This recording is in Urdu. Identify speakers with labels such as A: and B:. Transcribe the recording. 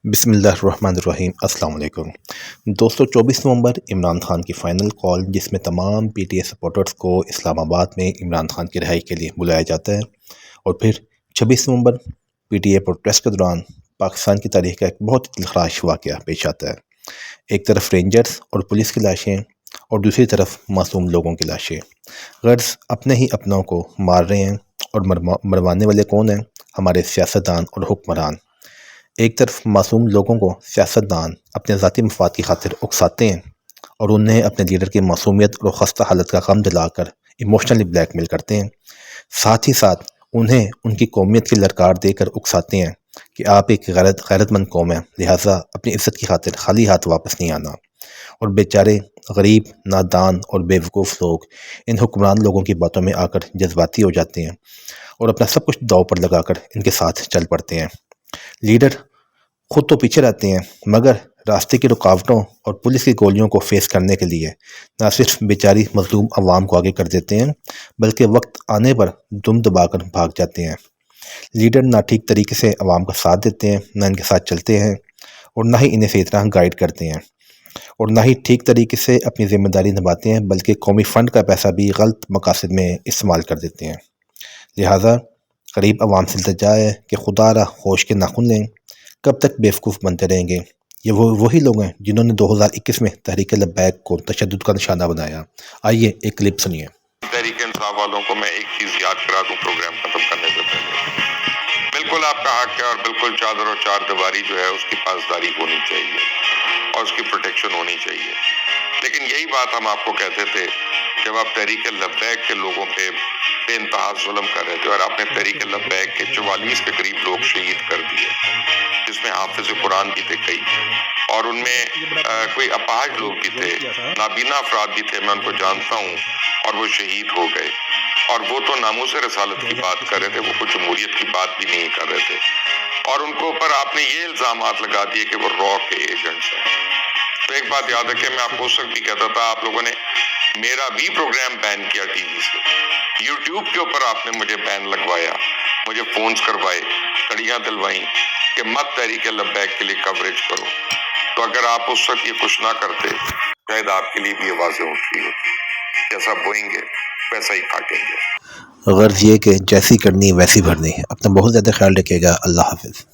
A: بسم اللہ الرحمن الرحیم۔ السلام علیکم دوستو۔ 24 نومبر عمران خان کی فائنل کال، جس میں تمام پی ٹی اے سپورٹرز کو اسلام آباد میں عمران خان کی رہائی کے لیے بلایا جاتا ہے، اور پھر 26 نومبر پی ٹی اے پروٹیسٹ کے دوران پاکستان کی تاریخ کا ایک بہت دلخراش واقعہ پیش آتا ہے۔ ایک طرف رینجرز اور پولیس کی لاشیں، اور دوسری طرف معصوم لوگوں کی لاشیں۔ غرض اپنے ہی اپنوں کو مار رہے ہیں، اور مروانے والے کون ہیں؟ ہمارے سیاستدان اور حکمران۔ ایک طرف معصوم لوگوں کو سیاستدان اپنے ذاتی مفاد کی خاطر اکساتے ہیں، اور انہیں اپنے لیڈر کی معصومیت اور خستہ حالت کا غم دلا کر ایموشنلی بلیک میل کرتے ہیں۔ ساتھ ہی ساتھ انہیں ان کی قومیت کی للکار دے کر اکساتے ہیں کہ آپ ایک غیرت مند قوم ہیں، لہٰذا اپنی عزت کی خاطر خالی ہاتھ واپس نہیں آنا۔ اور بیچارے غریب، نادان اور بے وقوف لوگ ان حکمران لوگوں کی باتوں میں آ کر جذباتی ہو جاتے ہیں، اور اپنا سب کچھ داؤ پر لگا کر ان کے ساتھ چل پڑتے ہیں۔ لیڈر خود تو پیچھے رہتے ہیں، مگر راستے کی رکاوٹوں اور پولیس کی گولیوں کو فیس کرنے کے لیے نہ صرف بیچاری مظلوم عوام کو آگے کر دیتے ہیں، بلکہ وقت آنے پر دم دبا کر بھاگ جاتے ہیں۔ لیڈر نہ ٹھیک طریقے سے عوام کا ساتھ دیتے ہیں، نہ ان کے ساتھ چلتے ہیں، اور نہ ہی انہیں صحیح طرح گائیڈ کرتے ہیں، اور نہ ہی ٹھیک طریقے سے اپنی ذمہ داری نبھاتے ہیں، بلکہ قومی فنڈ کا پیسہ بھی غلط مقاصد میں استعمال کر دیتے ہیں۔ لہٰذا غریب عوام سے التجا ہے کہ خدا را ہوش کے ناخن لیں۔ کب تک بیوقوف بنتے رہیں گے؟ یہ وہی لوگ ہیں جنہوں نے 2021 میں تحریک لبیک کو تشدد کا نشانہ بنایا۔ آئیے ایک کلپ سنیے۔
B: تحریک انصاف والوں کو میں ایک چیز یاد کرا دوں پروگرام ختم کرنے سے پہلے، بالکل آپ کا حق ہے، اور بالکل چادر اور چار دیواری جو ہے اس کی پاسداری ہونی چاہیے اور اس کی پروٹیکشن ہونی چاہیے، لیکن یہی بات ہم آپ کو کہتے تھے جب آپ تحریک لبیک کے لوگوں پہ بے انتہا ظلم کر رہے تھے، اور آپ نے تحریک لبیک کے 44 کے قریب لوگ شہید کر دیے، جس میں حافظ قرآن بھی تھے کئی، اور ان میں کوئی اپاہج لوگ بھی تھے، نابینا افراد بھی تھے، میں ان کو جانتا ہوں، اور وہ شہید ہو گئے۔ اور وہ تو ناموس رسالت کی بات کر رہے تھے، وہ کچھ جمہوریت کی بات بھی نہیں کر رہے تھے، اور ان کو اوپر آپ نے یہ الزامات لگا دیے کہ وہ را کے ایجنٹس ہیں۔ تو ایک بات یاد رکھیں، میں آپ کو اس وقت بھی کہتا تھا، آپ لوگوں نے میرا بھی پروگرام بین کیا ٹی وی سے، یوٹیوب کے اوپر آپ نے مجھے بین لگوایا، مجھے فونز کروائے، کڑیاں دلوائیں کہ مت تحریک لبیک کے لیے کوریج کرو۔ تو اگر آپ اس وقت یہ کچھ نہ کرتے، شاید آپ کے لیے بھی یہ واضح ہوتی ہوتی، جیسا بوئیں گے ویسا ہی کاٹیں گے۔
A: غرض یہ کہ جیسی کرنی ویسی بھرنی۔ اپنا بہت زیادہ خیال رکھیے گا۔ اللہ حافظ۔